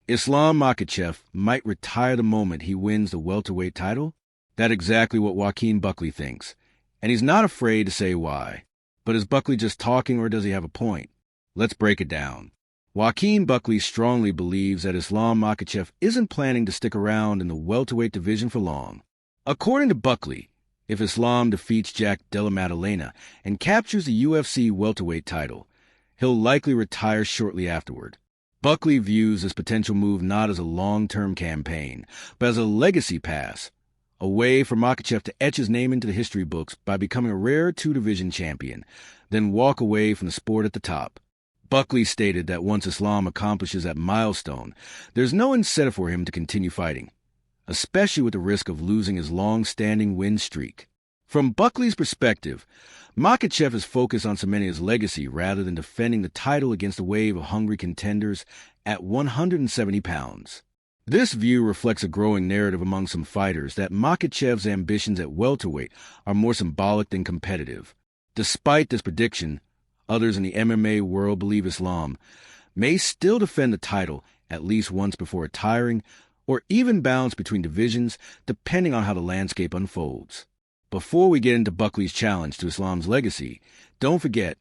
Islam Makhachev might retire the moment he wins the welterweight title? That's exactly what Joaquin Buckley thinks, and he's not afraid to say why. But is Buckley just talking, or does he have a point? Let's break it down. Joaquin Buckley strongly believes that Islam Makhachev isn't planning to stick around in the welterweight division for long. According to Buckley, if Islam defeats Jack Della Maddalena and captures the UFC welterweight title, he'll likely retire shortly afterward. Buckley views this potential move not as a long-term campaign, but as a legacy pass, a way for Makhachev to etch his name into the history books by becoming a rare two-division champion, then walk away from the sport at the top. Buckley stated that once Islam accomplishes that milestone, there's no incentive for him to continue fighting, especially with the risk of losing his long-standing win streak. From Buckley's perspective, Makhachev is focused on cementing his legacy rather than defending the title against a wave of hungry contenders at 170 pounds. This view reflects a growing narrative among some fighters that Makhachev's ambitions at welterweight are more symbolic than competitive. Despite this prediction, others in the MMA world believe Islam may still defend the title at least once before retiring, or even bounce between divisions depending on how the landscape unfolds. Before we get into Buckley's challenge to Islam's legacy, don't forget,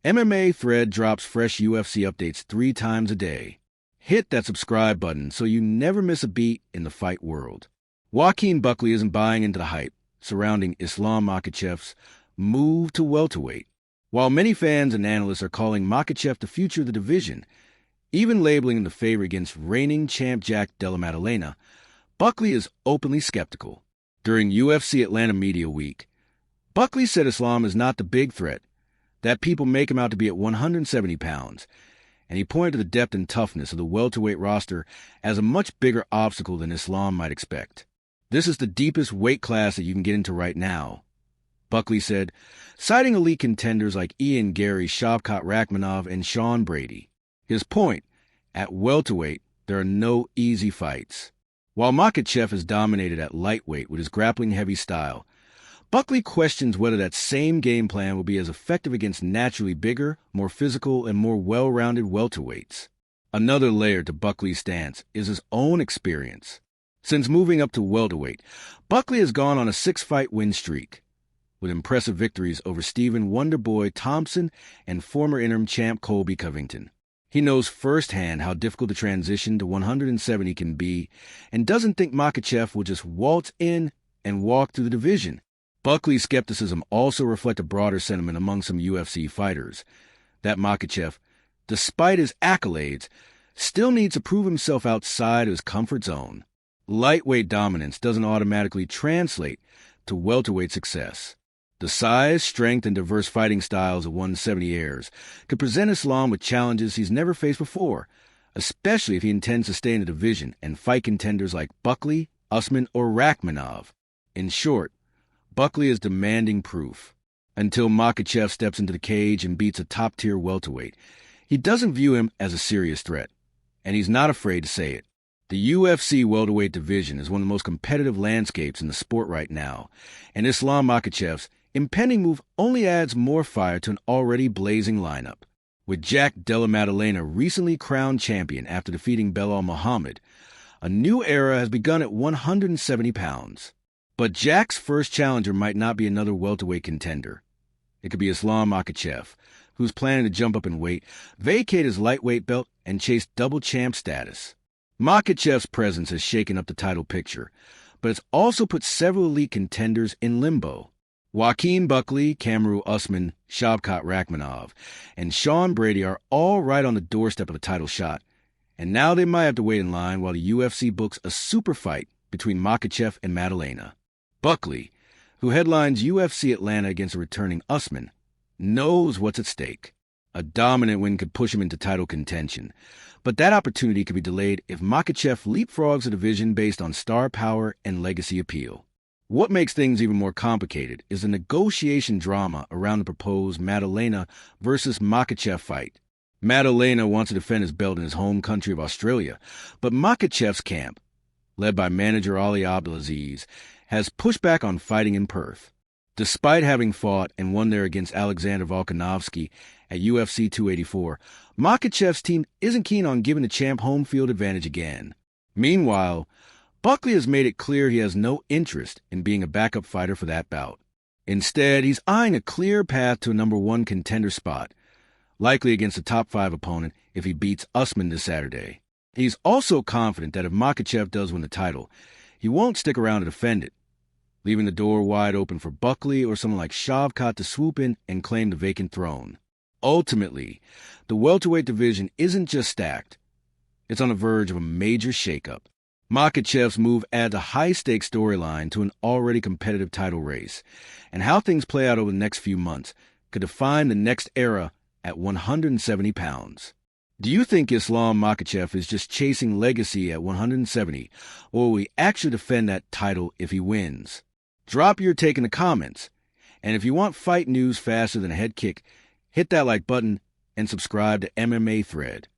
MMA Thread drops fresh UFC updates 3 times a day. Hit that subscribe button so you never miss a beat in the fight world. Joaquin Buckley isn't buying into the hype surrounding Islam Makhachev's move to welterweight. While many fans and analysts are calling Makhachev the future of the division, even labeling him the favorite against reigning champ Jack Della Maddalena, Buckley is openly skeptical. During UFC Atlanta Media Week, Buckley said Islam is not the big threat, that people make him out to be at 170 pounds, and he pointed to the depth and toughness of the welterweight roster as a much bigger obstacle than Islam might expect. This is the deepest weight class that you can get into right now, Buckley said, citing elite contenders like Ian Gary, Shavkat Rakhmonov, and Sean Brady. His point, at welterweight, there are no easy fights. While Makhachev has dominated at lightweight with his grappling-heavy style, Buckley questions whether that same game plan will be as effective against naturally bigger, more physical, and more well-rounded welterweights. Another layer to Buckley's stance is his own experience. Since moving up to welterweight, Buckley has gone on a 6-fight win streak, with impressive victories over Stephen Wonderboy Thompson and former interim champ Colby Covington. He knows firsthand how difficult the transition to 170 can be and doesn't think Makhachev will just waltz in and walk through the division. Buckley's skepticism also reflects a broader sentiment among some UFC fighters, that Makhachev, despite his accolades, still needs to prove himself outside of his comfort zone. Lightweight dominance doesn't automatically translate to welterweight success. The size, strength, and diverse fighting styles of 170ers could present Islam with challenges he's never faced before, especially if he intends to stay in the division and fight contenders like Buckley, Usman, or Rakhmonov. In short, Buckley is demanding proof. Until Makhachev steps into the cage and beats a top-tier welterweight, he doesn't view him as a serious threat, and he's not afraid to say it. The UFC welterweight division is one of the most competitive landscapes in the sport right now, and Islam Makhachev's impending move only adds more fire to an already blazing lineup. With Jack Della Maddalena recently crowned champion after defeating Belal Muhammad, a new era has begun at 170 pounds. But Jack's first challenger might not be another welterweight contender. It could be Islam Makhachev, who's planning to jump up in weight, vacate his lightweight belt, and chase double champ status. Makhachev's presence has shaken up the title picture, but it's also put several elite contenders in limbo. Joaquin Buckley, Kamaru Usman, Shavkat Rakhmonov, and Sean Brady are all right on the doorstep of a title shot, and now they might have to wait in line while the UFC books a super fight between Makhachev and Maddalena. Buckley, who headlines UFC Atlanta against a returning Usman, knows what's at stake. A dominant win could push him into title contention, but that opportunity could be delayed if Makhachev leapfrogs a division based on star power and legacy appeal. What makes things even more complicated is the negotiation drama around the proposed Maddalena versus Makhachev fight. Maddalena wants to defend his belt in his home country of Australia, but Makhachev's camp, led by manager Ali Abdelaziz, has pushed back on fighting in Perth. Despite having fought and won there against Alexander Volkanovski at UFC 284, Makhachev's team isn't keen on giving the champ home field advantage again. Meanwhile, Buckley has made it clear he has no interest in being a backup fighter for that bout. Instead, he's eyeing a clear path to a #1 contender spot, likely against a top 5 opponent if he beats Usman this Saturday. He's also confident that if Makhachev does win the title, he won't stick around to defend it, leaving the door wide open for Buckley or someone like Shavkat to swoop in and claim the vacant throne. Ultimately, the welterweight division isn't just stacked. It's on the verge of a major shakeup. Makhachev's move adds a high-stakes storyline to an already competitive title race, and how things play out over the next few months could define the next era at 170 pounds. Do you think Islam Makhachev is just chasing legacy at 170, or will he actually defend that title if he wins? Drop your take in the comments, and if you want fight news faster than a head kick, hit that like button and subscribe to MMA Thread.